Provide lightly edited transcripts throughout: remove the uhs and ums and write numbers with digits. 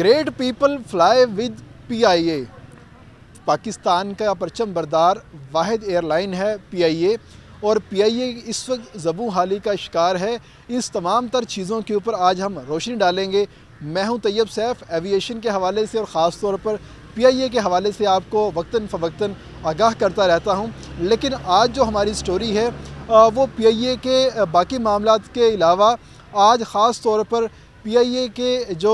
Great people fly with PIA। Pakistan का परचम बरदार वाहिद एयरलाइन है PIA, और PIA इस वक्त ज़बू हाली का शिकार है। इस तमाम तर चीज़ों के ऊपर आज हम रोशनी डालेंगे। मैं हूं तैयब सैफ, एविएशन के हवाले से और ख़ास तौर पर PIA के हवाले से आपको वक्तन फ़वक्तन आगाह करता रहता हूं। लेकिन आज जो हमारी स्टोरी है वो PIA के बाकी मामलात के अलावा आज ख़ास तौर पर PIA के जो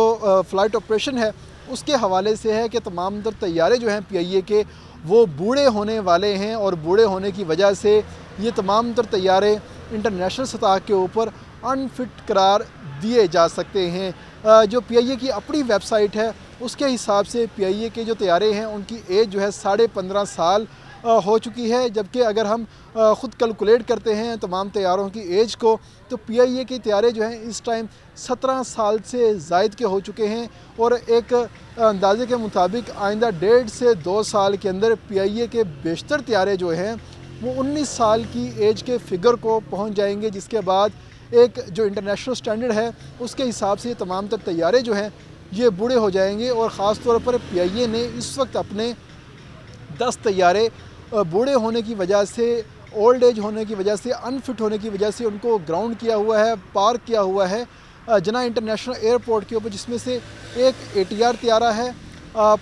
फ़्लाइट ऑपरेशन है उसके हवाले से है कि तमाम तर तैयारे जो हैं PIA के वो बूढ़े होने वाले हैं, और बूढ़े होने की वजह से ये तमाम तर तैयारे इंटरनेशनल सतह के ऊपर अनफिट करार दिए जा सकते हैं। जो PIA की अपनी वेबसाइट है उसके हिसाब से PIA के जो तैयारे हैं उनकी एज जो है 15.5 साल हो चुकी है, जबकि अगर हम ख़ुद कैलकुलेट करते हैं तमाम तैयारों की एज को तो PIA के तैयारे जो हैं इस टाइम 17 साल से ज़ायद के हो चुके हैं। और एक अंदाजे के मुताबिक आइंदा 1.5 से 2 साल के अंदर PIA के बेशतर तैयारे जो हैं वो 19 साल की एज के फिगर को पहुंच जाएंगे, जिसके बाद एक जो इंटरनेशनल स्टैंडर्ड है उसके हिसाब से तमाम तर तैयारे जो हैं ये बूढ़े हो जाएंगे। और ख़ास तौर पर PIA ने इस वक्त अपने 10 तैयारे बूढ़े होने की वजह से, ओल्ड एज होने की वजह से, अनफिट होने की वजह से उनको ग्राउंड किया हुआ है, पार्क किया हुआ है जना इंटरनेशनल एयरपोर्ट के ऊपर, जिसमें से एक ATR तैयारा है,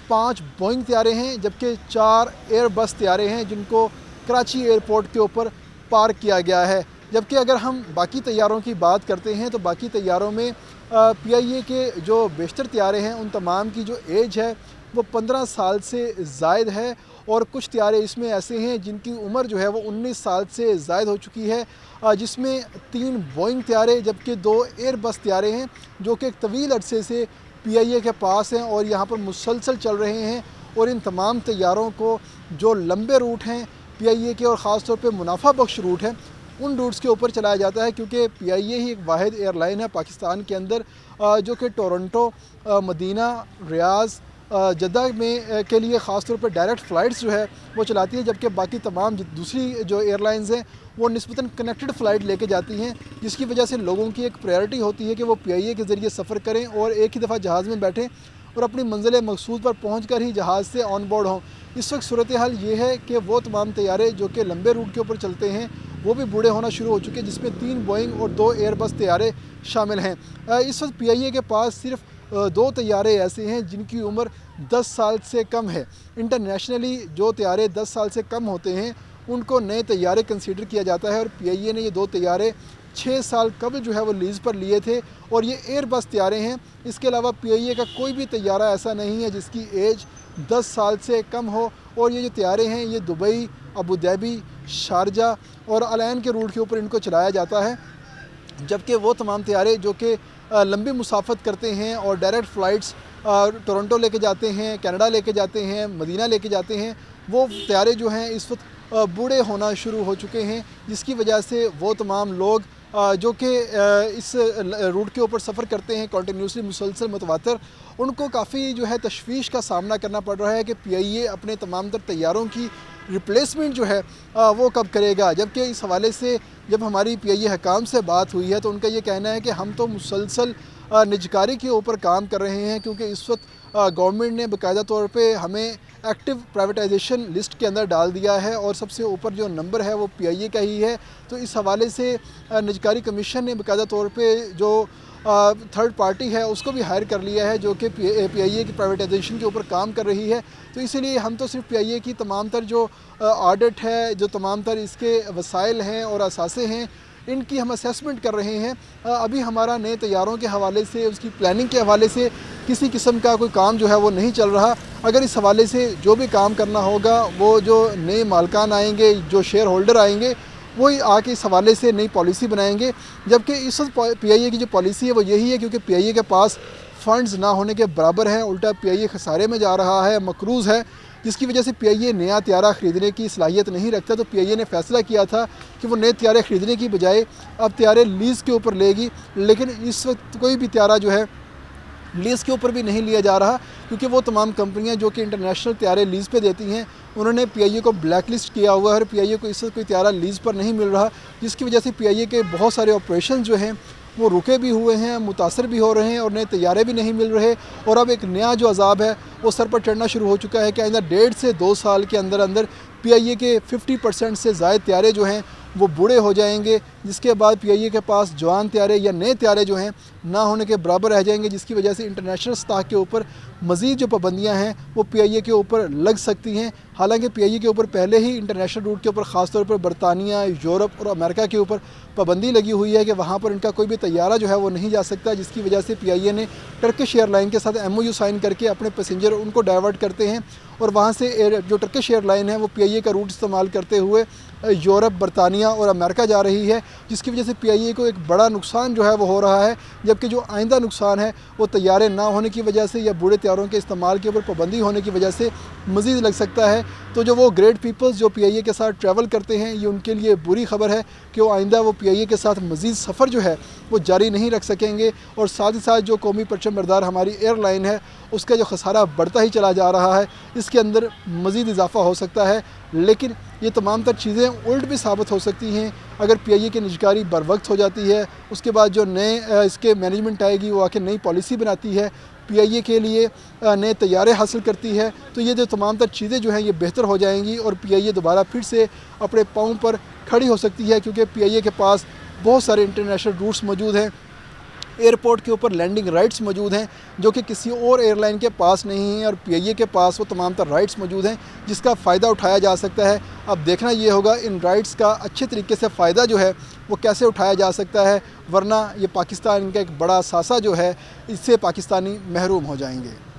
5 बोइंग तैयारे हैं, जबकि 4 एयरबस तैयारे हैं जिनको कराची एयरपोर्ट के ऊपर पार्क किया गया है। जबकि अगर हम बाकी तैयारों की बात करते हैं तो बाकी तैयारों में PIA के जो बेशतर तैयारे हैं उन तमाम की जो एज है वो 15 साल से ज़ायद है, और कुछ तैयारे इसमें ऐसे हैं जिनकी उम्र जो है वो 19 साल से ज़ायद हो चुकी है, जिसमें 3 बोइंग तैयारे जबकि 2 एयरबस तैयारे हैं जो कि एक तवील अरसे से PIA के पास हैं और यहाँ पर मुसलसल चल रहे हैं। और इन तमाम तैयारों को जो लंबे रूट हैं PIA के और ख़ास तौर पे मुनाफा बख्श रूट हैं उन रूट्स के ऊपर चलाया जाता है, क्योंकि PIA ही एक वाहिद एयरलाइन है पाकिस्तान के अंदर जो कि टोरंटो, मदीना, रियाज़, जद्दा में के लिए ख़ास तौर पर डायरेक्ट फ़्लाइट्स जो है वो चलाती है, जबकि बाकी तमाम दूसरी जो एयरलाइंस हैं वो निस्बतन कनेक्टेड फ़्लाइट लेके जाती हैं, जिसकी वजह से लोगों की एक प्रायोरिटी होती है कि वो PIA के ज़रिए सफ़र करें और एक ही दफ़ा जहाज़ में बैठें और अपनी मंजिल मकसूद पर पहुँच कर ही जहाज़ से ऑन बोर्ड हों। इस वक्त सूरत हाल ये है कि वो तमाम तैयारे जो कि लंबे रूट के ऊपर चलते हैं वो भी बूढ़े होना शुरू हो चुके हैं, जिसमें 3 बोइंग और 2 एयरबस तैयारे शामिल हैं। इस वक्त PIA के पास सिर्फ 2 तैयारे ऐसे हैं जिनकी उम्र 10 साल से कम है। इंटरनेशनली जो तैयारे 10 साल से कम होते हैं उनको नए तैयारे कंसीडर किया जाता है, और PIA ने ये 2 तैयारे 6 साल कबल जो है वो लीज़ पर लिए थे, और ये एयरबस तैयारे हैं। इसके अलावा PIA का कोई भी तैयारा ऐसा नहीं है जिसकी एज 10 साल से कम हो। और ये जो तैयारे हैं ये दुबई, अबू धाबी, शारजा और अलैन के रूट के ऊपर इनको चलाया जाता है, जबकि वो तमाम तैयारे जो कि लंबी मुसाफत करते हैं और डायरेक्ट फ़्लाइट्स टोरंटो लेके जाते हैं, कनाडा लेके जाते हैं, मदीना लेके जाते हैं, वो तैयारे जो हैं इस वक्त बूढ़े होना शुरू हो चुके हैं, जिसकी वजह से वो तमाम लोग जो कि इस रूट के ऊपर सफ़र करते हैं कंटिन्यूसली मुसलसल मुतवातर, उनको काफ़ी जो है तशवीश का सामना करना पड़ रहा है कि PIA अपने तमाम तर तैयारों की रिप्लेसमेंट जो है वो कब करेगा। जबकि इस हवाले से जब हमारी PIA हकाम से बात हुई है तो उनका ये कहना है कि हम तो मुसलसल निजकारी के ऊपर काम कर रहे हैं, क्योंकि इस वक्त गवर्नमेंट ने बाकायदा तौर पे हमें एक्टिव प्राइवेटाइजेशन लिस्ट के अंदर डाल दिया है और सबसे ऊपर जो नंबर है वो PIA का ही है। तो इस हवाले से निजकारी कमीशन ने बाकायदा तौर पे जो थर्ड पार्टी है उसको भी हायर कर लिया है जो कि PIA की प्राइवेटाइजेशन के ऊपर काम कर रही है। तो इसीलिए हम तो सिर्फ PIA की तमाम तर जो ऑडिट है, जो तमाम तर इसके वसाइल हैं और असासे हैं, इनकी हम असेसमेंट कर रहे हैं। अभी हमारा नए तैयारों के हवाले से, उसकी प्लानिंग के हवाले से किसी किस्म का कोई काम जो है वो नहीं चल रहा। अगर इस हवाले से जो भी काम करना होगा वो जो नए मालकान आएंगे, जो शेयर होल्डर आएंगे, वही आके इस हवाले से नई पॉलिसी बनाएंगे। जबकि इस वक्त PIA की जो पॉलिसी है वो यही है, क्योंकि PIA के पास फ़ंड्स ना होने के बराबर हैं, उल्टा PIA खसारे में जा रहा है, मकरूज़ है, जिसकी वजह से PIA नया तैयारा ख़रीदने की सलाहियत नहीं रखता। तो PIA ने फ़ैसला किया था कि वो नए तैयारे ख़रीदने की बजाय अब तैयारे लीज़ के ऊपर लेगी, लेकिन इस वक्त कोई भी तैयारा जो है लीज़ के ऊपर भी नहीं लिया जा रहा, क्योंकि वो तमाम कंपनियां जो कि इंटरनेशनल तैयारे लीज़ पे देती हैं उन्होंने PIA को ब्लैक लिस्ट किया हुआ है और PIA को इससे कोई तैयारा लीज़ पर नहीं मिल रहा, जिसकी वजह से PIA के बहुत सारे ऑपरेशन जो हैं वो रुके भी हुए हैं, मुतासर भी हो रहे हैं और नए तैयारे भी नहीं मिल रहे। और अब एक नया जो अज़ाब है वो सर पर चढ़ना शुरू हो चुका है कि आइंदा 1.5 से 2 साल के अंदर अंदर PIA के 50% से ज़ायद तैयारे जो हैं वो बूढ़े हो जाएंगे, जिसके बाद PIA के पास जवान तैयारे या नए तैयारे जो हैं ना होने के बराबर रह जाएंगे, जिसकी वजह से इंटरनेशनल सतह के ऊपर मज़ीद जो पाबंदियां हैं वो PIA के ऊपर लग सकती हैं। हालांकि PIA के ऊपर पहले ही इंटरनेशनल रूट के ऊपर ख़ास तौर पर बरतानिया, यूरोप और अमेरिका के ऊपर पाबंदी लगी हुई है कि वहाँ पर इनका कोई भी तैयारा जो है वो नहीं जा सकता, जिसकी वजह से PIA ने टर्किश एयरलाइन के साथ MOU साइन करके अपने पैसेंजर उनको डाइवर्ट करते हैं और वहाँ से जो टर्किश एयरलाइन है वो PIA का रूट इस्तेमाल करते हुए यूरोप, बरतानिया और अमेरिका जा रही है, जिसकी वजह से PIA को एक बड़ा नुकसान जो है वो हो रहा है। जबकि जो आइंदा नुकसान है वो तैयारे ना होने की वजह से या बूढ़े तैयारों के इस्तेमाल के ऊपर पाबंदी होने की वजह से मज़ीद लग सकता है। तो जो वो ग्रेट पीपल्स जो PIA के साथ ट्रैवल करते हैं, ये उनके लिए बुरी खबर है कि वो आइंदा वो PIA के साथ मज़ीद सफ़र जो है वो जारी नहीं रख सकेंगे। और साथ ही साथ जो कौमी परचम बरदार हमारी एयरलाइन है उसका जो खसारा बढ़ता ही चला जा रहा है, इसके अंदर मज़ीद इजाफ़ा हो सकता है। लेकिन ये तमाम तर चीज़ें उल्ट भी साबित हो सकती हैं अगर PIA की निजकारी बर वक्त हो जाती है। उसके बाद जो नए इसके मैनेजमेंट आएगी वो आके नई पॉलिसी बनाती है, PIA के लिए नए तैयारे हासिल करती है, तो ये जो तमाम तर चीज़ें जो हैं ये बेहतर हो जाएंगी और PIA दोबारा फिर से अपने पाँव पर खड़ी हो सकती है, क्योंकि PIA के पास बहुत सारे इंटरनेशनल रूट्स मौजूद हैं, एयरपोर्ट के ऊपर लैंडिंग राइट्स मौजूद हैं जो कि किसी और एयरलाइन के पास नहीं है, और PIA के पास वो तमाम तर राइट्स मौजूद हैं जिसका फ़ायदा उठाया जा सकता है। अब देखना ये होगा इन राइट्स का अच्छे तरीके से फ़ायदा जो है वो कैसे उठाया जा सकता है, वरना ये पाकिस्तान का एक बड़ा सासा जो है इससे पाकिस्तानी महरूम हो जाएंगे।